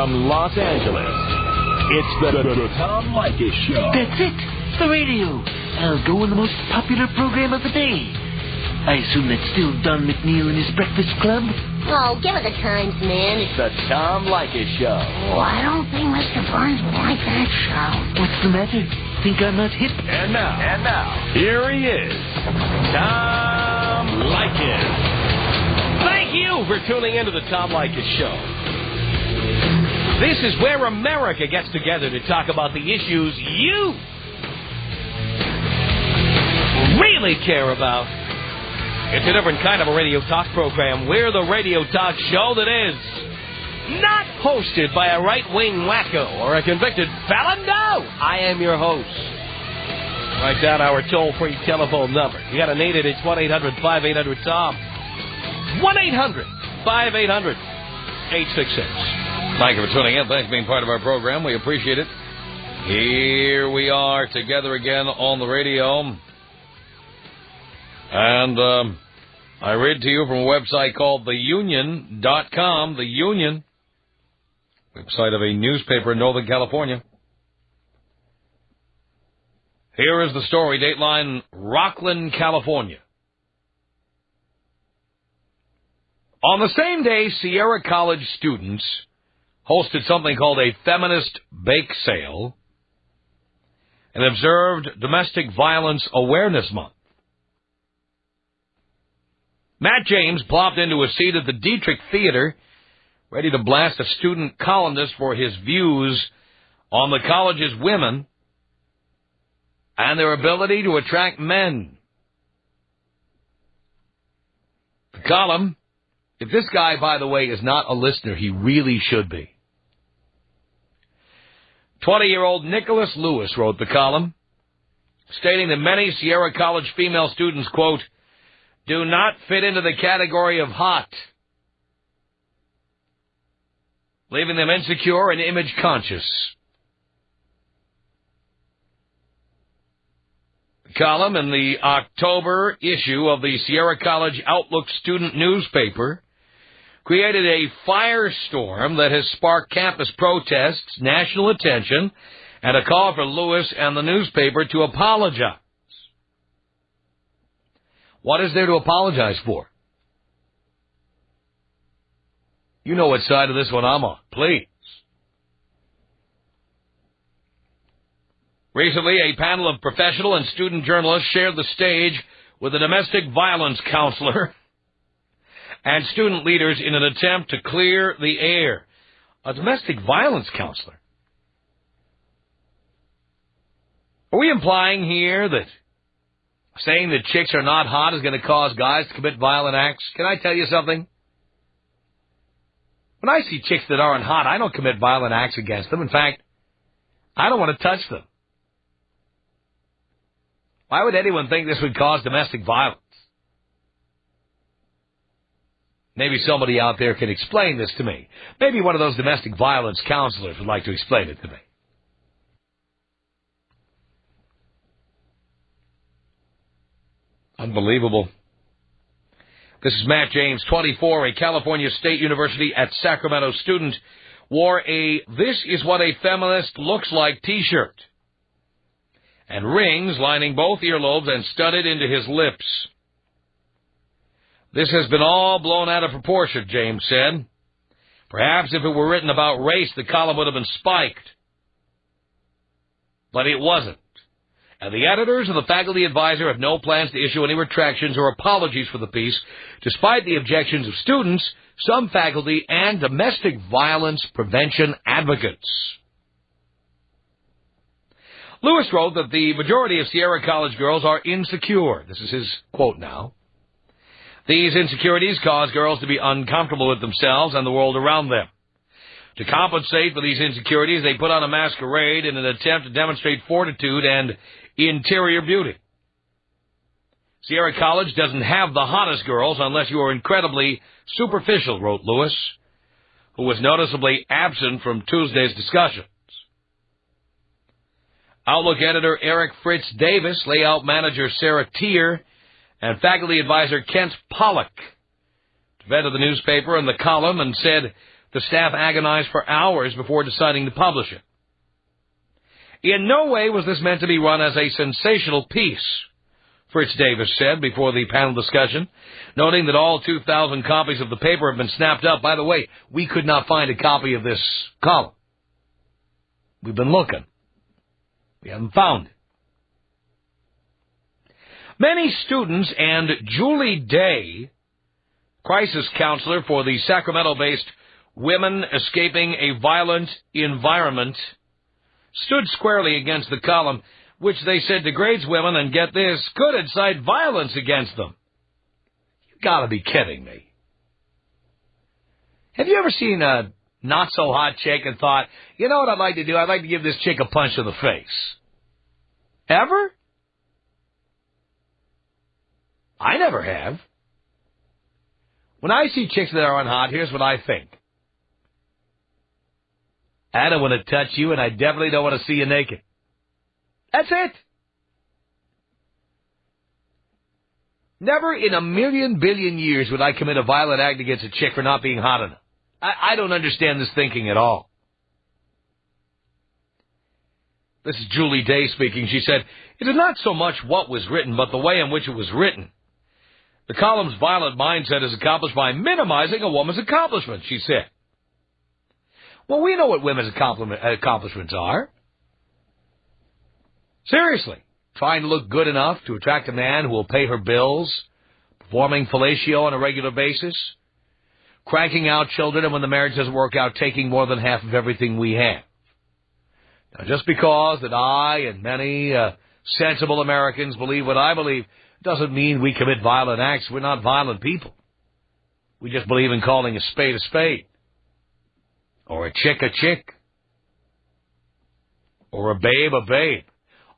from Los Angeles, it's the Tom Leykis Show. That's it. The radio. I'll go on the most popular program of the day. I assume that's still Don McNeil and his Breakfast Club? Oh, give it the times, man. The Tom Leykis Show. Oh, I don't think Mr. Burns would like that show. What's the matter? Think I'm not hip? And now, here he is, Tom Leykis. Thank you for tuning into the Tom Leykis Show. This is where America gets together to talk about the issues you really care about. It's a different kind of a radio talk program. We're the radio talk show that is not hosted by a right-wing wacko or a convicted felon. No, I am your host. Write down our toll-free telephone number. You got to need it. It's 1-800-5800-TOM. 1-800-5800-866. Thank you for tuning in. Thanks for being part of our program. We appreciate it. Here we are together again on the radio. And I read to you from a website called theunion.com. The Union, website of a newspaper in Northern California. Here is the story, Dateline, Rocklin, California. On the same day, Sierra College students hosted something called a feminist bake sale and observed Domestic Violence Awareness Month. Matt James plopped into a seat at the Dietrich Theater, ready to blast a student columnist for his views on the college's women and their ability to attract men. The column, if this guy, by the way, is not a listener, he really should be. 20-year-old Nicholas Lewis wrote the column, stating that many Sierra College female students, quote, do not fit into the category of hot, leaving them insecure and image conscious. The column in the October issue of the Sierra College Outlook student newspaper created a firestorm that has sparked campus protests, national attention, and a call for Lewis and the newspaper to apologize. What is there to apologize for? You know what side of this one I'm on. Please. Recently, a panel of professional and student journalists shared the stage with a domestic violence counselor and student leaders in an attempt to clear the air. A domestic violence counselor? Are we implying here that saying that chicks are not hot is going to cause guys to commit violent acts? Can I tell you something? When I see chicks that aren't hot, I don't commit violent acts against them. In fact, I don't want to touch them. Why would anyone think this would cause domestic violence? Maybe somebody out there can explain this to me. Maybe one of those domestic violence counselors would like to explain it to me. Unbelievable. This is Matt James, 24, a California State University at Sacramento student, wore a "This is what a feminist looks like" t-shirt and rings lining both earlobes and studded into his lips. This has been all blown out of proportion, James said. Perhaps if it were written about race, the column would have been spiked. But it wasn't. And the editors and the faculty advisor have no plans to issue any retractions or apologies for the piece, despite the objections of students, some faculty, and domestic violence prevention advocates. Lewis wrote that the majority of Sierra College girls are insecure. This is his quote now. These insecurities cause girls to be uncomfortable with themselves and the world around them. To compensate for these insecurities, they put on a masquerade in an attempt to demonstrate fortitude and interior beauty. Sierra College doesn't have the hottest girls unless you are incredibly superficial, wrote Lewis, who was noticeably absent from Tuesday's discussions. Outlook editor Eric Fritz Davis, layout manager Sarah Tier, and faculty advisor Kent Pollock defended the newspaper and the column and said, The staff agonized for hours before deciding to publish it. In no way was this meant to be run as a sensational piece, Fritz Davis said before the panel discussion, noting that all 2,000 copies of the paper have been snapped up. By the way, we could not find a copy of this column. We've been looking. We haven't found it. Many students and Julie Day, crisis counselor for the Sacramento-based Women Escaping a Violent Environment, stood squarely against the column, which they said degrades women and, get this, could incite violence against them. You gotta be kidding me. Have you ever seen a not-so-hot chick and thought, you know what I'd like to do? I'd like to give this chick a punch to the face. Ever? I never have. When I see chicks that are unhot, here's what I think. I don't want to touch you, and I definitely don't want to see you naked. That's it. Never in a million billion years would I commit a violent act against a chick for not being hot enough. I don't understand this thinking at all. This is Julie Day speaking. She said, it is not so much what was written, but the way in which it was written. The column's violent mindset is accomplished by minimizing a woman's accomplishments, she said. Well, we know what women's accomplishments are. Seriously, trying to look good enough to attract a man who will pay her bills, performing fellatio on a regular basis, cranking out children, and when the marriage doesn't work out, taking more than half of everything we have. Now, just because that I and many sensible Americans believe what I believe doesn't mean we commit violent acts. We're not violent people. We just believe in calling a spade, or a chick, or a babe.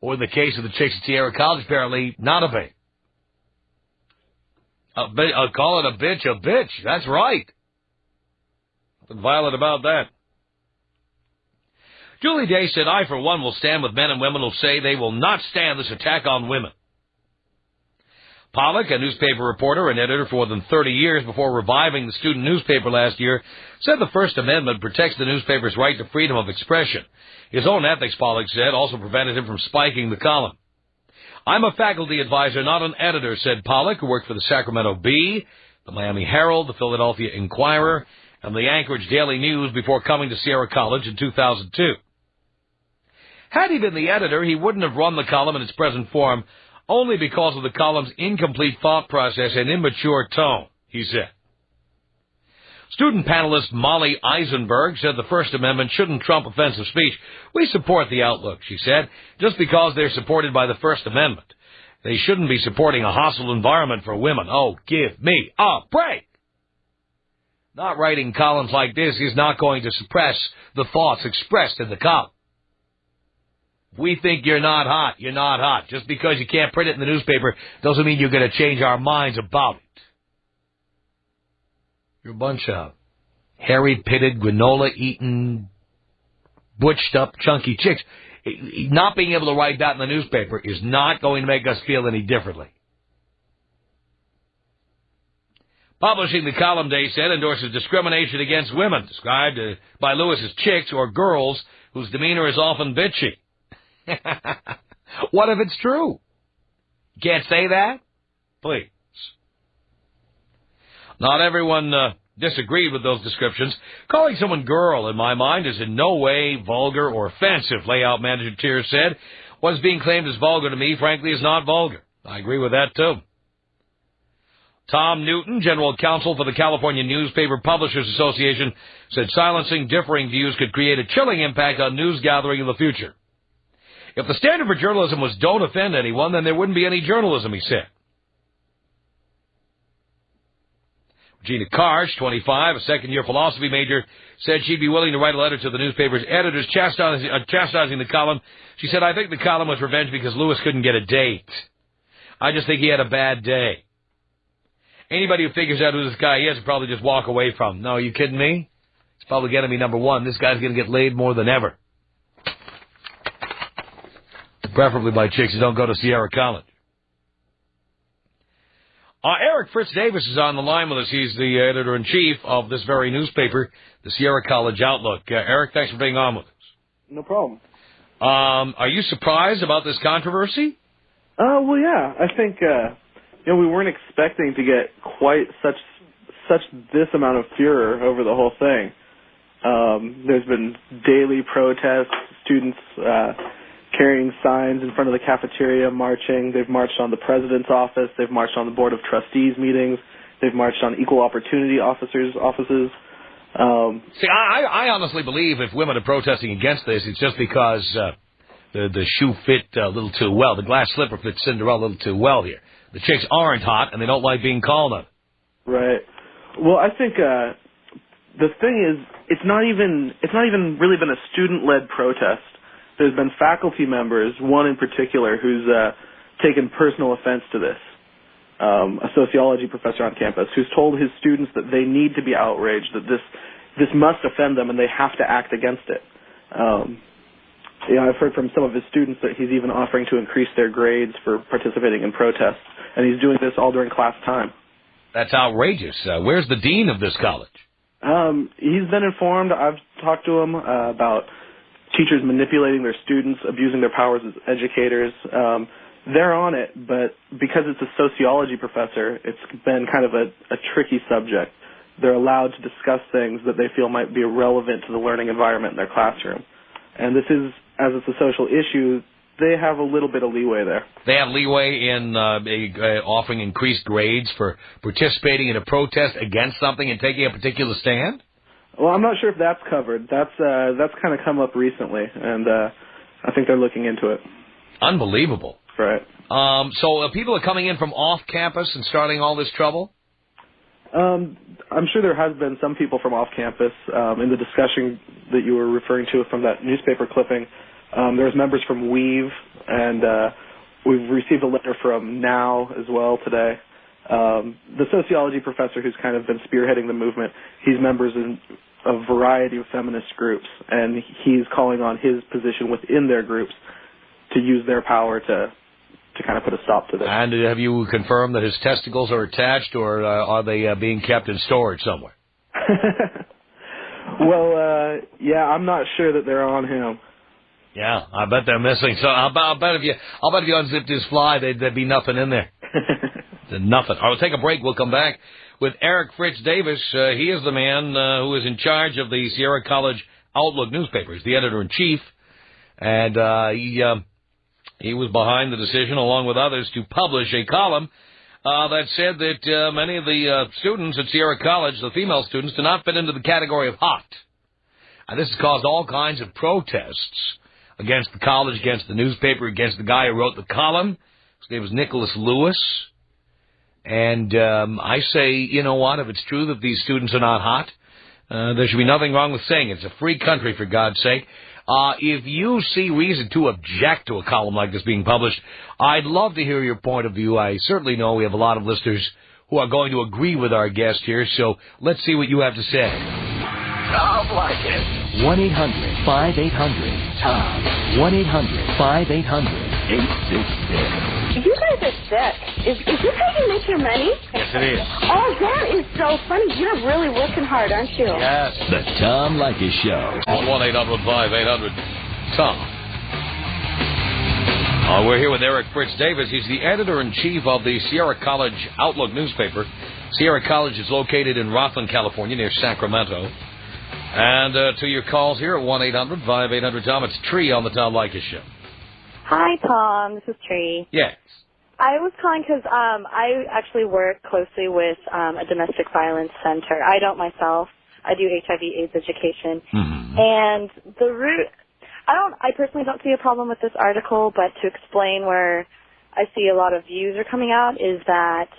Or in the case of the chicks at Sierra College, apparently not a babe. Call it a bitch. That's right. Nothing violent about that. Julie Day said, I, for one, will stand with men and women who say they will not stand this attack on women. Pollock, a newspaper reporter and editor for more than 30 years before reviving the student newspaper last year, said the First Amendment protects the newspaper's right to freedom of expression. His own ethics, Pollock said, also prevented him from spiking the column. I'm a faculty advisor, not an editor, said Pollock, who worked for the Sacramento Bee, the Miami Herald, the Philadelphia Inquirer, and the Anchorage Daily News before coming to Sierra College in 2002. Had he been the editor, he wouldn't have run the column in its present form, only because of the column's incomplete thought process and immature tone, he said. Student panelist Molly Eisenberg said the First Amendment shouldn't trump offensive speech. We support the outlook, she said, just because they're supported by the First Amendment. They shouldn't be supporting a hostile environment for women. Oh, give me a break! Not writing columns like this is not going to suppress the thoughts expressed in the column. If we think you're not hot, you're not hot. Just because you can't print it in the newspaper doesn't mean you're going to change our minds about it. You're a bunch of hairy-pitted, granola-eating, butched-up, chunky chicks. Not being able to write that in the newspaper is not going to make us feel any differently. Publishing the column, Day said, endorses discrimination against women, described by Lewis as chicks or girls whose demeanor is often bitchy. What if it's true? Can't say that? Please. Not everyone disagreed with those descriptions. Calling someone girl, in my mind, is in no way vulgar or offensive, layout manager Tier said. What is being claimed as vulgar to me, frankly, is not vulgar. I agree with that, too. Tom Newton, general counsel for the California Newspaper Publishers Association, said silencing differing views could create a chilling impact on news gathering in the future. If the standard for journalism was don't offend anyone, then there wouldn't be any journalism, he said. Regina Karsh, 25, a second-year philosophy major, said she'd be willing to write a letter to the newspaper's editors chastising the column. She said, I think the column was revenge because Lewis couldn't get a date. I just think he had a bad day. Anybody who figures out who this guy is will probably just walk away from him. No, are you kidding me? It's public enemy number one. This guy's going to get laid more than ever. Preferably by chicks who don't go to Sierra College. Eric Fritz Davis is on the line with us. He's the editor-in-chief of this very newspaper, the Sierra College Outlook. Eric, thanks for being on with us. No problem. Are you surprised about this controversy? Well, yeah. I think we weren't expecting to get quite this amount of furor over the whole thing. There's been daily protests, students carrying signs in front of the cafeteria, marching. They've marched on the president's office. They've marched on the board of trustees meetings. They've marched on equal opportunity officers' offices. See, I honestly believe if women are protesting against this, it's just because the shoe fit a little too well. The glass slipper fits Cinderella a little too well here. The chicks aren't hot, and they don't like being called on it. Right. Well, I think the thing is, it's not even really been a student-led protest. There's been faculty members, one in particular, who's taken personal offense to this, a sociology professor on campus, who's told his students that they need to be outraged, that this must offend them and they have to act against it. I've heard from some of his students that he's even offering to increase their grades for participating in protests, and he's doing this all during class time. That's outrageous. Where's the dean of this college? He's been informed. I've talked to him about teachers manipulating their students, abusing their powers as educators. They're on it, but because it's a sociology professor, it's been kind of a tricky subject. They're allowed to discuss things that they feel might be relevant to the learning environment in their classroom. And this is, as it's a social issue, they have a little bit of leeway there. They have leeway in offering increased grades for participating in a protest against something and taking a particular stand? Well, I'm not sure if that's covered. That's kind of come up recently, and I think they're looking into it. Unbelievable. Right. So people are coming in from off campus and starting all this trouble? I'm sure there has been some people from off campus. In the discussion that you were referring to from that newspaper clipping, there's members from Weave, and we've received a letter from Now as well today. The sociology professor who's kind of been spearheading the movement, he's members in a variety of feminist groups, and he's calling on his position within their groups to use their power to kind of put a stop to this. And have you confirmed that his testicles are attached, or are they being kept in storage somewhere? Well, yeah, I'm not sure that they're on him. Yeah, I bet they're missing. So I'll bet if you unzipped his fly, there'd be nothing in there. Nothing. All right, we'll take a break. We'll come back with Eric Fritz Davis. He is the man who is in charge of the Sierra College Outlook newspaper. He's the editor-in-chief, and he was behind the decision, along with others, to publish a column that said that many of the students at Sierra College, the female students, do not fit into the category of hot. And this has caused all kinds of protests against the college, against the newspaper, against the guy who wrote the column. His name was Nicholas Lewis. And I say, you know what, if it's true that these students are not hot, there should be nothing wrong with saying it. It's a free country, for God's sake. If you see reason to object to a column like this being published, I'd love to hear your point of view. I certainly know we have a lot of listeners who are going to agree with our guest here, so let's see what you have to say. Tom Leykis. 1-800-5800-TOM. 1-800-5800-866. You guys are sick. Is this how you make your money? Yes, it is. Oh, that is so funny. You're really working hard, aren't you? Yes. The Tom Leykis Show. 1-800-5800-TOM. We're here with Eric Fritz Davis. He's the editor-in-chief of the Sierra College Outlook newspaper. Sierra College is located in Rocklin, California, near Sacramento. And to your calls here at 1-800-5800-TOM. It's Tree on the Tom Leykis Show. Hi, Tom. This is Tree. Yes. I was calling because I actually work closely with a domestic violence center. I don't myself. I do HIV/AIDS education. Mm-hmm. And I personally don't see a problem with this article, but to explain where I see a lot of views are coming out is that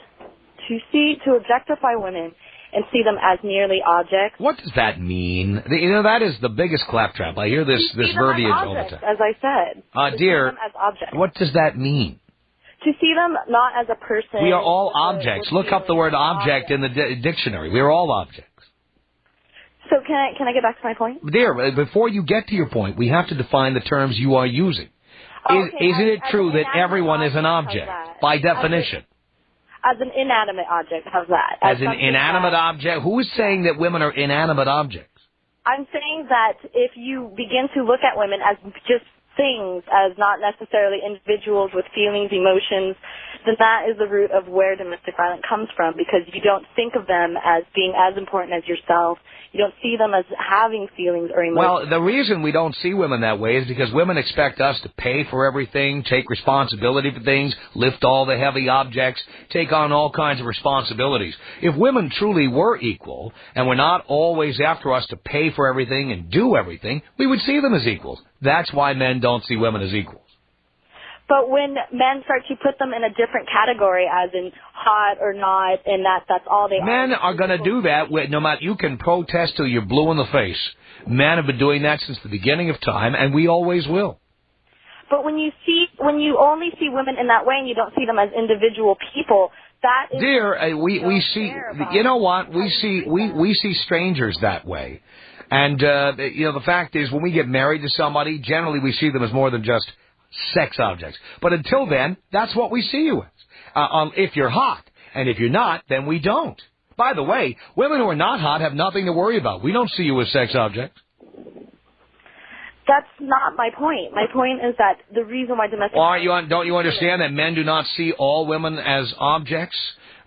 to objectify women and see them as merely objects. What does that mean? You know, that is the biggest claptrap. I hear this verbiage all the time. As I said. Dear, see them as objects. What does that mean? To see them not as a person. We are all objects. Look up the word object in the dictionary. We are all objects. So can I get back to my point? Dear, before you get to your point, we have to define the terms you are using. Okay, Isn't it true that everyone is an object, by definition? As an inanimate object, how's that? As an inanimate object? Who is saying that women are inanimate objects? I'm saying that if you begin to look at women as just things, as not necessarily individuals with feelings, emotions, then that is the root of where domestic violence comes from, because you don't think of them as being as important as yourself. You don't see them as having feelings or emotions. Well, the reason we don't see women that way is because women expect us to pay for everything, take responsibility for things, lift all the heavy objects, take on all kinds of responsibilities. If women truly were equal and were not always after us to pay for everything and do everything, we would see them as equals. That's why men don't see women as equals. But when men start to put them in a different category, as in hot or not, and that's all they are. Men are going to do that. No matter, you can protest till you're blue in the face. Men have been doing that since the beginning of time, and we always will. But when you only see women in that way, and you don't see them as individual people, that is. Dear, we see. You know what? We see strangers that way, and the fact is, when we get married to somebody, generally we see them as more than just sex objects. But until then, that's what we see you as. If you're hot, and if you're not, then we don't. By the way, women who are not hot have nothing to worry about. We don't see you as sex objects. That's not my point. My point is that the reason why domestic violence... Don't you understand that men do not see all women as objects?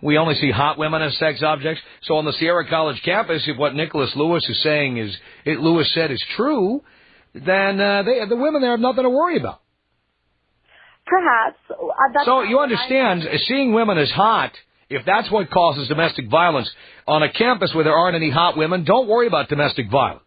We only see hot women as sex objects. So on the Sierra College campus, if what Nicholas Lewis is saying Lewis said is true, then the women there have nothing to worry about. Perhaps. So you understand, seeing women as hot, if that's what causes domestic violence, on a campus where there aren't any hot women, don't worry about domestic violence.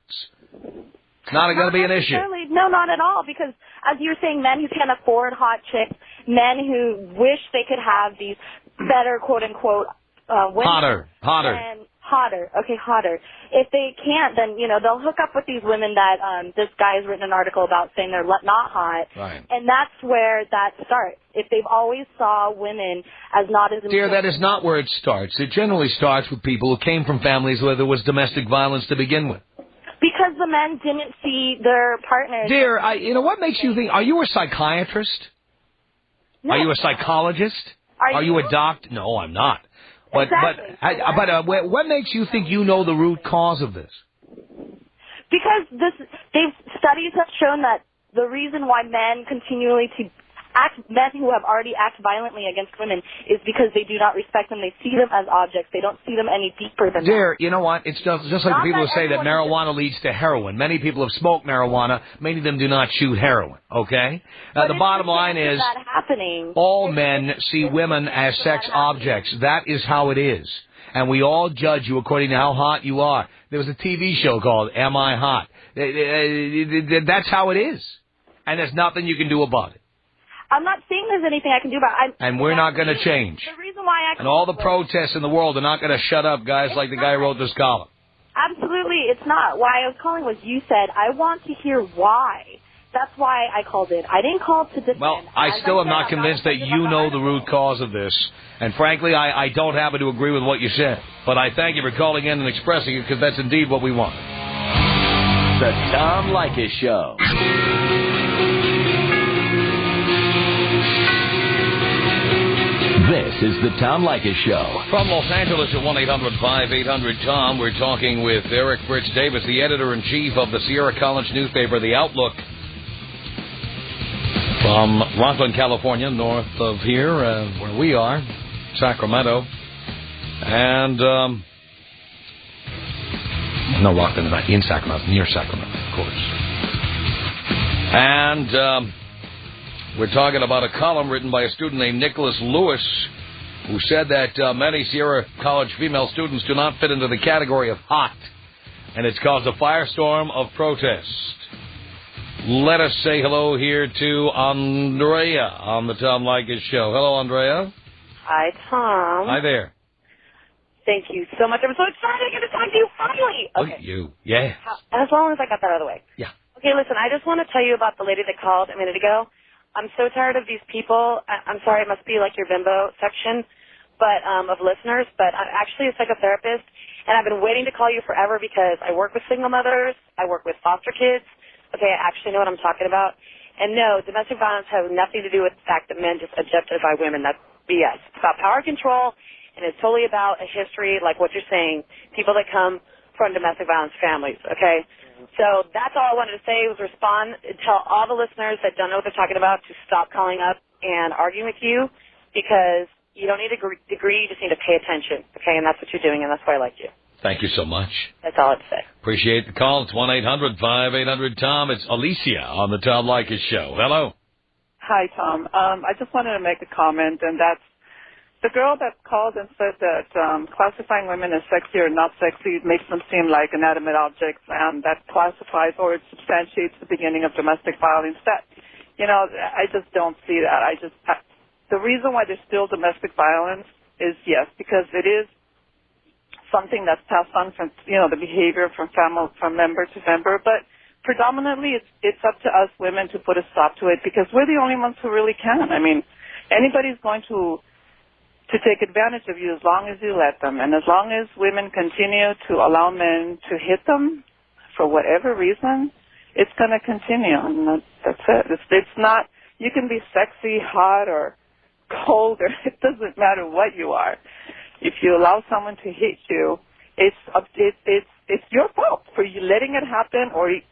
It's not going to be an issue. No, not at all, because as you're saying, men who can't afford hot chicks, men who wish they could have these better, quote-unquote, women. Hotter. Okay, hotter. If they can't, then, they'll hook up with these women that this guy has written an article about saying they're not hot. Right. And that's where that starts. If they've always saw women as not as important. Dear, that is not where it starts. It generally starts with people who came from families where there was domestic violence to begin with. Because the men didn't see their partners. Dear, what makes you think, are you a psychiatrist? No. Are you a psychologist? Are you a doctor? No, I'm not. But exactly. What makes you think you know the root cause of this? Because studies have shown that the reason why men continually men who have already acted violently against women is because they do not respect them. They see them as objects. They don't see them any deeper than that. Dear, you know what? It's just like the people who say that marijuana leads to heroin. Many people have smoked marijuana. Many of them do not shoot heroin, okay? The bottom line is all men see women as sex objects. That is how it is. And we all judge you according to how hot you are. There was a TV show called Am I Hot? That's how it is. And there's nothing you can do about it. I'm not saying there's anything I can do about it. And we're not going to change. The reason why and all the protests in the world are not going to shut up guys like the guy who wrote this column. Absolutely, it's not. Why I was calling was you said, I want to hear why. That's why I called it. I didn't call to defend. Well, I still am not convinced that you know the root cause of this. And frankly, I don't happen to agree with what you said. But I thank you for calling in and expressing it, because that's indeed what we want. The Tom Leykis Show. This is the Tom Leykis Show. From Los Angeles at 1-800-5800-TOM, we're talking with Eric Fritz Davis, the editor-in-chief of the Sierra College newspaper, The Outlook. From Rockland, California, north of here, where we are, Sacramento. And, no, Rockland, not in Sacramento, near Sacramento, of course. And, we're talking about a column written by a student named Nicholas Lewis, who said that many Sierra College female students do not fit into the category of hot, and it's caused a firestorm of protest. Let us say hello here to Andrea on the Tom Leykis Show. Hello, Andrea. Hi, Tom. Hi there. Thank you so much. I'm so excited I get to talk to you finally. Okay. Look at you. Yeah. As long as I got that out of the way. Yeah. Okay, listen, I just want to tell you about the lady that called a minute ago. I'm so tired of these people. I'm sorry, it must be like your bimbo section, but of listeners, but I'm actually a psychotherapist, and I've been waiting to call you forever because I work with single mothers, I work with foster kids. Okay, I actually know what I'm talking about. And no, domestic violence has nothing to do with the fact that men just objectify women. That's BS. It's about power control, and it's totally about a history, like what you're saying, people that come from domestic violence families, okay? So that's all I wanted to say was respond and tell all the listeners that don't know what they're talking about to stop calling up and arguing with you, because you don't need a degree, you just need to pay attention, okay? And that's what you're doing, and that's why I like you. Thank you so much. That's all I have to say. Appreciate the call. It's 1-800-5800-TOM. It's Alicia on the Tom Leykis Show. Hello. Hi, Tom. I just wanted to make a comment, and that's the girl that called and said that classifying women as sexy or not sexy makes them seem like inanimate objects, and that classifies or it substantiates the beginning of domestic violence. That, I just don't see that. The reason why there's still domestic violence is, yes, because it is something that's passed on from, the behavior from member to member, but predominantly it's up to us women to put a stop to it, because we're the only ones who really can. I mean, anybody's going to take advantage of you as long as you let them. And as long as women continue to allow men to hit them for whatever reason, it's going to continue. And that's it. It's not, you can be sexy, hot, or cold, or it doesn't matter what you are. If you allow someone to hit you, it's your fault for you letting it happen, or, you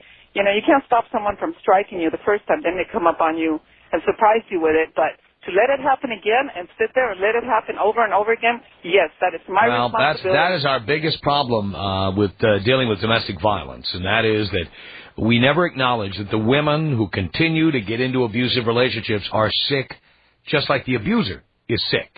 can't stop someone from striking you the first time, then they come up on you and surprise you with it, but to let it happen again and sit there and let it happen over and over again, yes, that is my responsibility. That is our biggest problem with dealing with domestic violence, and that is that we never acknowledge that the women who continue to get into abusive relationships are sick, just like the abuser is sick.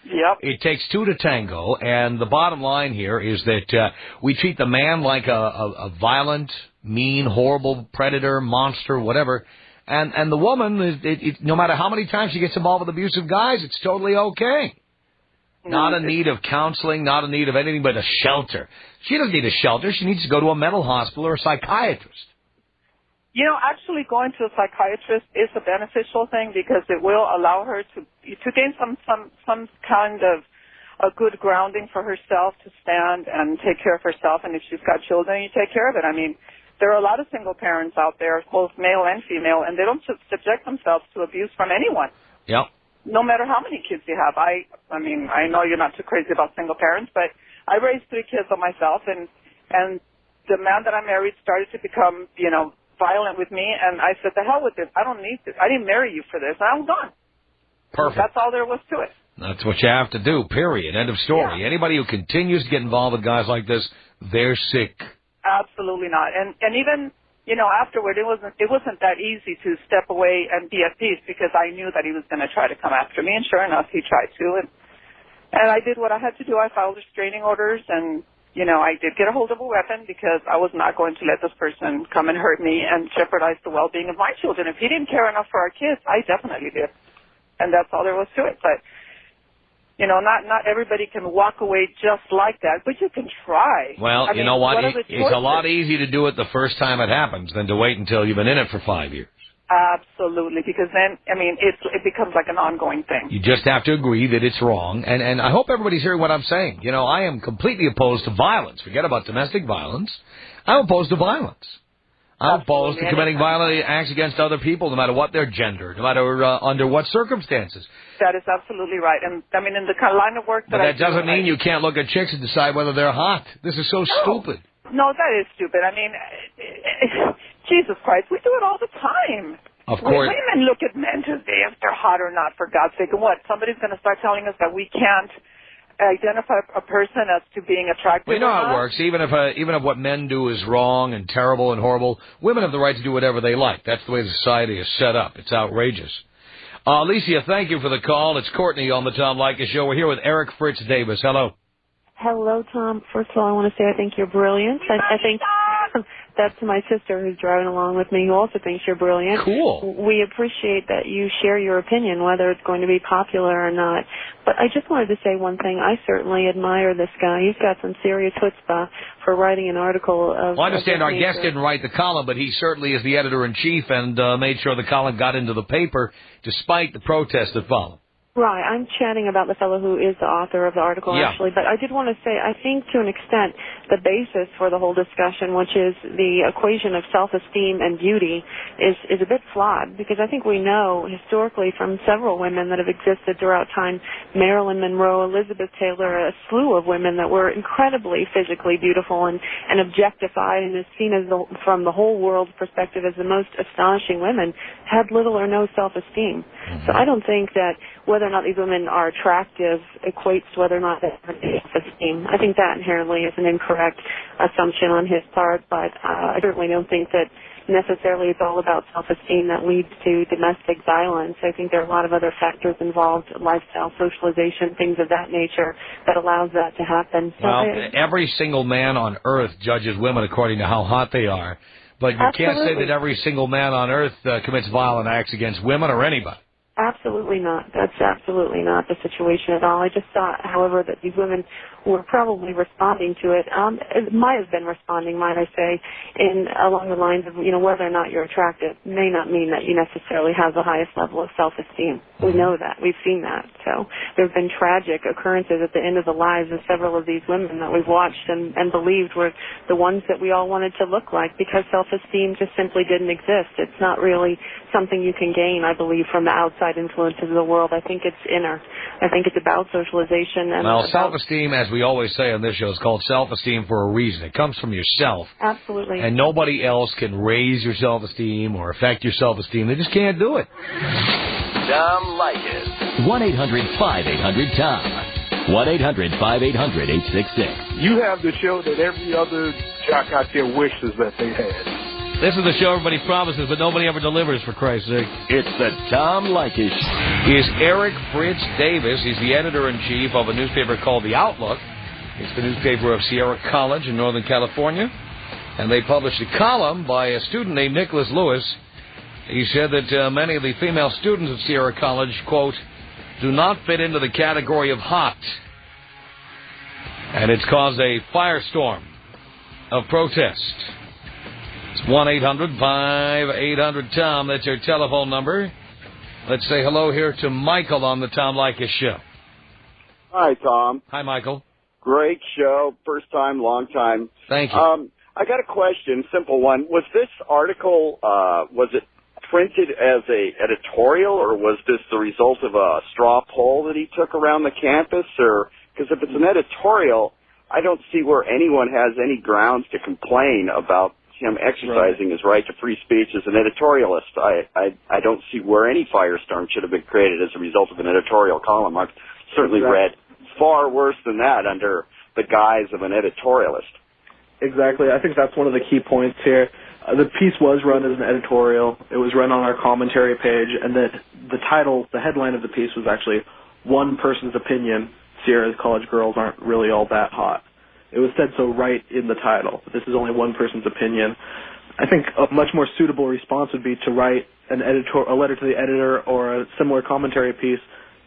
Yep. It takes two to tango, and the bottom line here is that we treat the man like a violent, mean, horrible predator, monster, whatever. And the woman, no matter how many times she gets involved with abusive guys, it's totally okay. Not in need of counseling, not in need of anything but a shelter. She doesn't need a shelter. She needs to go to a mental hospital or a psychiatrist. Actually going to a psychiatrist is a beneficial thing, because it will allow her to gain some kind of a good grounding for herself, to stand and take care of herself. And if she's got children, you take care of it. I mean, there are a lot of single parents out there, both male and female, and they don't subject themselves to abuse from anyone. Yep. No matter how many kids you have. I mean, I know you're not too crazy about single parents, but I raised 3 kids on myself, and the man that I married started to become, violent with me, and I said, the hell with this. I don't need this. I didn't marry you for this. I'm done. Perfect. That's all there was to it. That's what you have to do, period. End of story. Yeah. Anybody who continues to get involved with guys like this, they're sick. Absolutely not. And even, afterward, it wasn't that easy to step away and be at peace, because I knew that he was going to try to come after me, and sure enough, he tried to. And I did what I had to do. I filed restraining orders, and, I did get a hold of a weapon, because I was not going to let this person come and hurt me and jeopardize the well-being of my children. If he didn't care enough for our kids, I definitely did. And that's all there was to it. But, not everybody can walk away just like that, but you can try. Well, you know what? It's a lot easier to do it the first time it happens than to wait until you've been in it for 5 years. Absolutely, because then, it becomes like an ongoing thing. You just have to agree that it's wrong, and I hope everybody's hearing what I'm saying. I am completely opposed to violence. Forget about domestic violence. I'm opposed to violence. I'm opposed to committing violent acts against other people, no matter what their gender, no matter under what circumstances. That is absolutely right. And, in the kind of line of work that But that doesn't mean you can't look at chicks and decide whether they're hot. This is so stupid. No, that is stupid. Jesus Christ, we do it all the time. Of course. Women look at men to see if they're hot or not, for God's sake. And what? Somebody's going to start telling us that we can't identify a person as to being attractive. We know how it works. Even if what men do is wrong and terrible and horrible, women have the right to do whatever they like. That's the way society is set up. It's outrageous. Alicia, thank you for the call. It's Courtney on the Tom Leykis Show. We're here with Eric Fritz Davis. Hello. Hello, Tom. First of all, I want to say I think you're brilliant. I think that's my sister who's driving along with me, who also thinks you're brilliant. Cool. We appreciate that you share your opinion, whether it's going to be popular or not. But I just wanted to say one thing. I certainly admire this guy. He's got some serious chutzpah for writing an article of... Well, I understand our guest didn't write the column, but he certainly is the editor-in-chief and made sure the column got into the paper despite the protest that followed. Right, I'm chatting about the fellow who is the author of the article, actually, but I did want to say, I think to an extent, the basis for the whole discussion, which is the equation of self-esteem and beauty, is a bit flawed, because I think we know historically from several women that have existed throughout time, Marilyn Monroe, Elizabeth Taylor, a slew of women that were incredibly physically beautiful and objectified and is seen as from the whole world's perspective as the most astonishing women, had little or no self-esteem. So I don't think that whether or not these women are attractive equates to whether or not they have self-esteem. I think that inherently is an incorrect assumption on his part, but I certainly don't think that necessarily it's all about self-esteem that leads to domestic violence. I think there are a lot of other factors involved, lifestyle, socialization, things of that nature, that allows that to happen. So well, every single man on earth judges women according to how hot they are, but you can't say that every single man on earth commits violent acts against women or anybody. Absolutely not. That's absolutely not the situation at all. I just thought, however, that these women were probably responding to it. It might have been responding, might I say, along the lines of, whether or not you're attractive may not mean that you necessarily have the highest level of self-esteem. We know that. We've seen that. So there have been tragic occurrences at the end of the lives of several of these women that we've watched and believed were the ones that we all wanted to look like, because self-esteem just simply didn't exist. It's not really something you can gain, I believe, from the outside influences of the world. I think it's inner. I think it's about socialization. And well, self-esteem, as we always say on this show, is called self-esteem for a reason. It comes from yourself. Absolutely. And nobody else can raise your self-esteem or affect your self-esteem. They just can't do it. Tom Leykis. 1-800-5800-TOM. 1-800-5800-866. You have the show that every other jock out there wishes that they had. This is the show everybody promises, but nobody ever delivers, for Christ's sake. It's the Tom Leykis Show. He is Eric Fritz Davis. He's the editor-in-chief of a newspaper called The Outlook. It's the newspaper of Sierra College in Northern California. And they published a column by a student named Nicholas Lewis. He said that many of the female students at Sierra College, quote, do not fit into the category of hot. And it's caused a firestorm of protest. It's 1-800-5800-TOM. That's our telephone number. Let's say hello here to Michael on the Tom Leykis Show. Hi, Tom. Hi, Michael. Great show. First time, long time. Thank you. I got a question, simple one. Was this article, was it printed as a editorial, or was this the result of a straw poll that he took around the campus? Or because if it's an editorial, I don't see where anyone has any grounds to complain about him exercising his right to free speech as an editorialist. I don't see where any firestorm should have been created as a result of an editorial column. I've certainly read far worse than that under the guise of an editorialist. Exactly. I think that's one of the key points here. The piece was run as an editorial. It was run on our commentary page, and the title, the headline of the piece was actually "One Person's Opinion, Sierra College Girls Aren't Really All That Hot." It was said so right in the title. This is only one person's opinion. I think a much more suitable response would be to write a letter to the editor or a similar commentary piece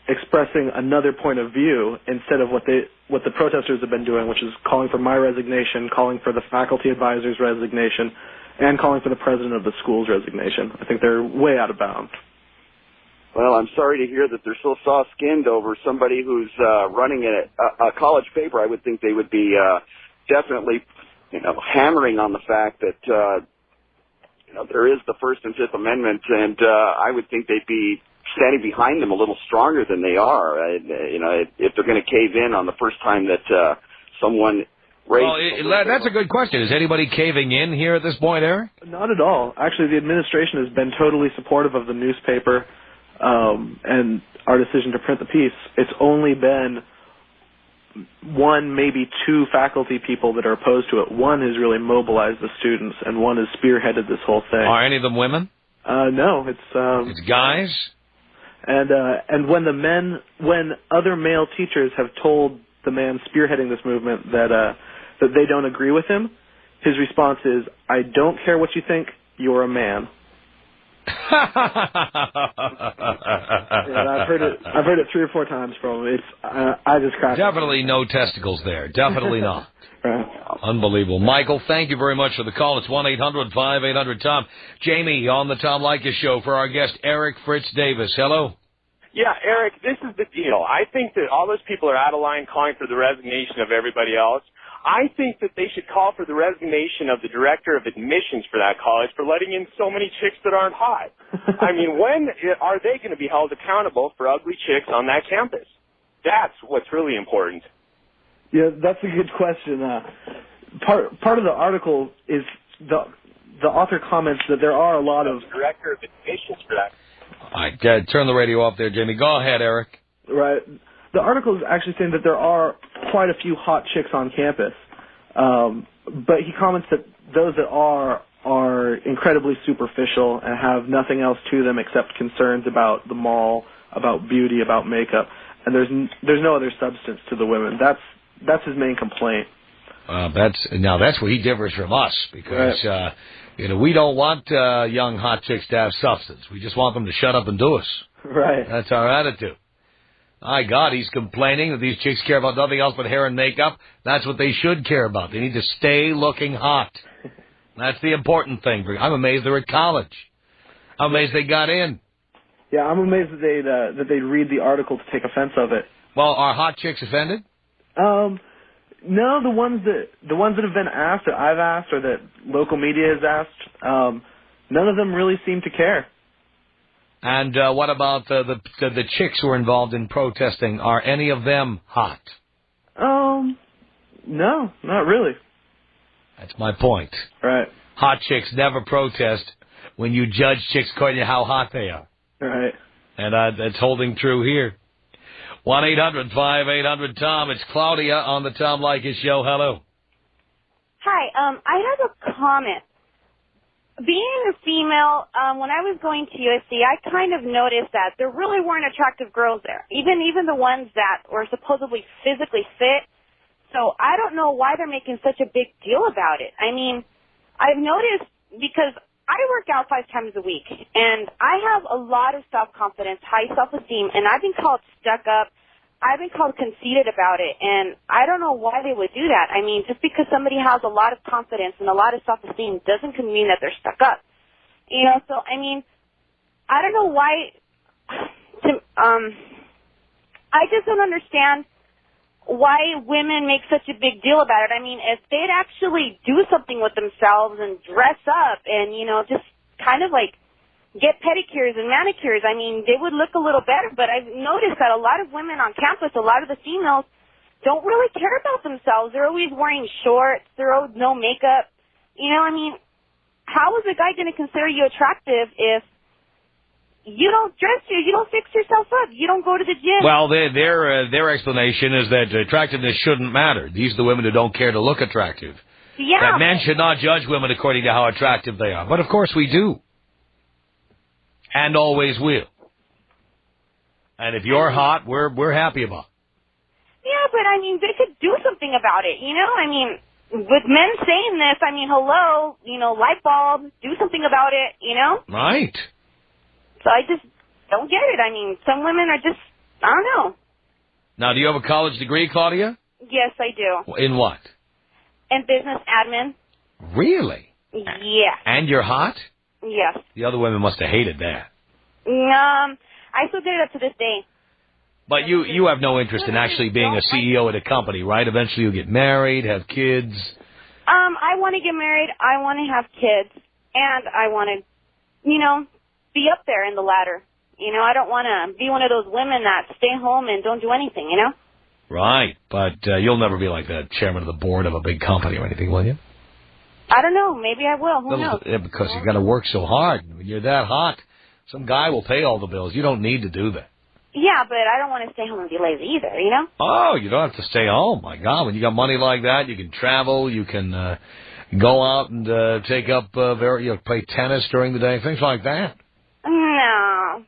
expressing another point of view instead of what the protesters have been doing, which is calling for my resignation, calling for the faculty advisor's resignation, and calling for the president of the school's resignation. I think they're way out of bounds. Well, I'm sorry to hear that they're so soft-skinned over somebody who's running a college paper. I would think they would be definitely, hammering on the fact that, there is the First and Fifth Amendment, and I would think they'd be standing behind them a little stronger than they are. If they're going to cave in on the first time that someone raised... Well, that's a good question. Is anybody caving in here at this point, Eric? Not at all. Actually, the administration has been totally supportive of the newspaper and our decision to print the piece. It's only been one, maybe two faculty people that are opposed to it. One has really mobilized the students, and one has spearheaded this whole thing. Are any of them women? No, it's guys. And when other male teachers have told the man spearheading this movement that they don't agree with him, his response is, "I don't care what you think. You're a man." I've heard it 3 or 4 times from him. I just cracked. Definitely no testicles there. Definitely not. Unbelievable. Michael, thank you very much for the call. It's 1-800-5800-TOM. Jamie on the Tom Leykis Show for our guest Eric Fritz Davis. Hello. Yeah, Eric, this is the deal. I think that all those people are out of line calling for the resignation of everybody else. I think that they should call for the resignation of the director of admissions for that college for letting in so many chicks that aren't hot. I mean, when are they going to be held accountable for ugly chicks on that campus? That's what's really important. Yeah, that's a good question. Part of the article is the author comments that there are a lot of director of admissions for that. All right, turn the radio off there, Jamie. Go ahead, Eric. Right. The article is actually saying that there are quite a few hot chicks on campus, but he comments that those that are incredibly superficial and have nothing else to them except concerns about the mall, about beauty, about makeup, and there's no other substance to the women. That's his main complaint. That's where he differs from us, because right. We don't want young hot chicks to have substance. We just want them to shut up and do us. Right. That's our attitude. My God, he's complaining that these chicks care about nothing else but hair and makeup. That's what they should care about. They need to stay looking hot. That's the important thing. I'm amazed they're at college. I'm amazed they got in. Yeah, I'm amazed that they'd read the article to take offense of it. Well, are hot chicks offended? No, the ones that have been asked, that I've asked, or that local media has asked, none of them really seem to care. And what about the chicks who are involved in protesting? Are any of them hot? No, not really. That's my point. Right. Hot chicks never protest when you judge chicks according to how hot they are. Right. And that's holding true here. 1-800-5800-TOM. It's Claudia on the Tom Leykis Show. Hello. Hi. I have a comment. Being a female, when I was going to USC, I kind of noticed that there really weren't attractive girls there, even the ones that were supposedly physically fit. So I don't know why they're making such a big deal about it. I mean, I've noticed, because I work out 5 times a week, and I have a lot of self-confidence, high self-esteem, and I've been called stuck up. I've been called conceited about it, and I don't know why they would do that. I mean, just because somebody has a lot of confidence and a lot of self-esteem doesn't mean that they're stuck up. So, I mean, I don't know why. I just don't understand why women make such a big deal about it. I mean, if they'd actually do something with themselves and dress up and, just kind of like get pedicures and manicures, I mean, they would look a little better. But I've noticed that a lot of women on campus, a lot of the females, don't really care about themselves. They're always wearing shorts. They're always no makeup. I mean, how is a guy going to consider you attractive if you don't dress you don't fix yourself up, you don't go to the gym? Well, their explanation is that attractiveness shouldn't matter. These are the women who don't care to look attractive. Yeah. That men should not judge women according to how attractive they are. But of course we do. And always will. And if you're hot, we're happy about it. Yeah, but I mean, they could do something about it, I mean, with men saying this, I mean, hello, light bulb, do something about it, Right. So I just don't get it. I mean, some women are just, I don't know. Now, do you have a college degree, Claudia? Yes, I do. In what? In business admin. Really? Yeah. And you're hot? Yes. The other women must have hated that. I still get it up to this day. But you have no interest in actually being a CEO at a company, right? Eventually you'll get married, have kids. I want to get married. I want to have kids. And I want to, be up there in the ladder. I don't want to be one of those women that stay home and don't do anything, Right. But you'll never be like the chairman of the board of a big company or anything, will you? I don't know. Maybe I will. Who knows? Yeah, because you got to work so hard. When you're that hot, some guy will pay all the bills. You don't need to do that. Yeah, but I don't want to stay home and be lazy either, Oh, you don't have to stay home. My God, when you got money like that, you can travel, you can go out and take up, play tennis during the day, things like that. No,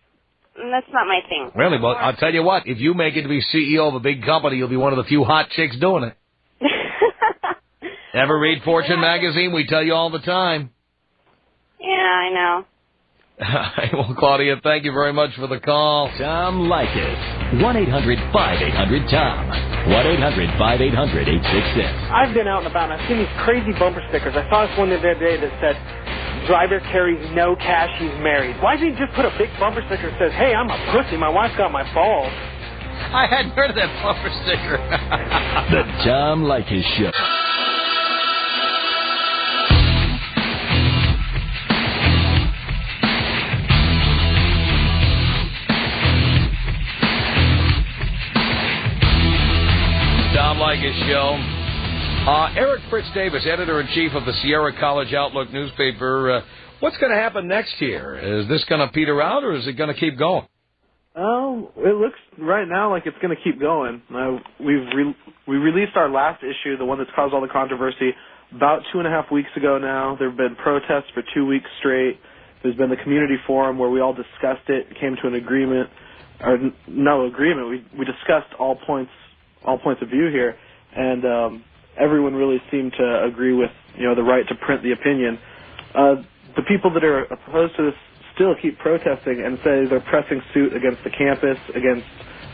that's not my thing. Really? Well, I'll tell you what, if you make it to be CEO of a big company, you'll be one of the few hot chicks doing it. Ever read Fortune magazine? We tell you all the time. Yeah, I know. Well, Claudia, thank you very much for the call. Tom Leykis. 1-800-5800-TOM. 1-800-5800-866. I've been out and about, and I've seen these crazy bumper stickers. I saw this one the other day that said, driver carries no cash, he's married. Why didn't he just put a big bumper sticker that says, hey, I'm a pussy, my wife got my balls? I hadn't heard of that bumper sticker. The Tom Leykis Show. Tom Leykis Show. Eric Fritz Davis, editor-in-chief of the Sierra College Outlook newspaper. What's going to happen next year? Is this going to peter out, or is it going to keep going? It looks right now like it's going to keep going. We released our last issue, the one that's caused all the controversy, about 2.5 weeks ago now. There have been protests for 2 weeks straight. There's been the community forum where we all discussed it, came to an agreement, or no agreement. We discussed all points of view here, and everyone really seemed to agree with the right to print the opinion. The people that are opposed to this still keep protesting and say they're pressing suit against the campus, against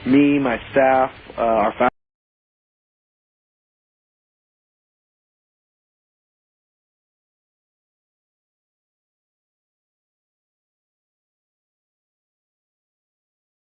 me, my staff, our faculty.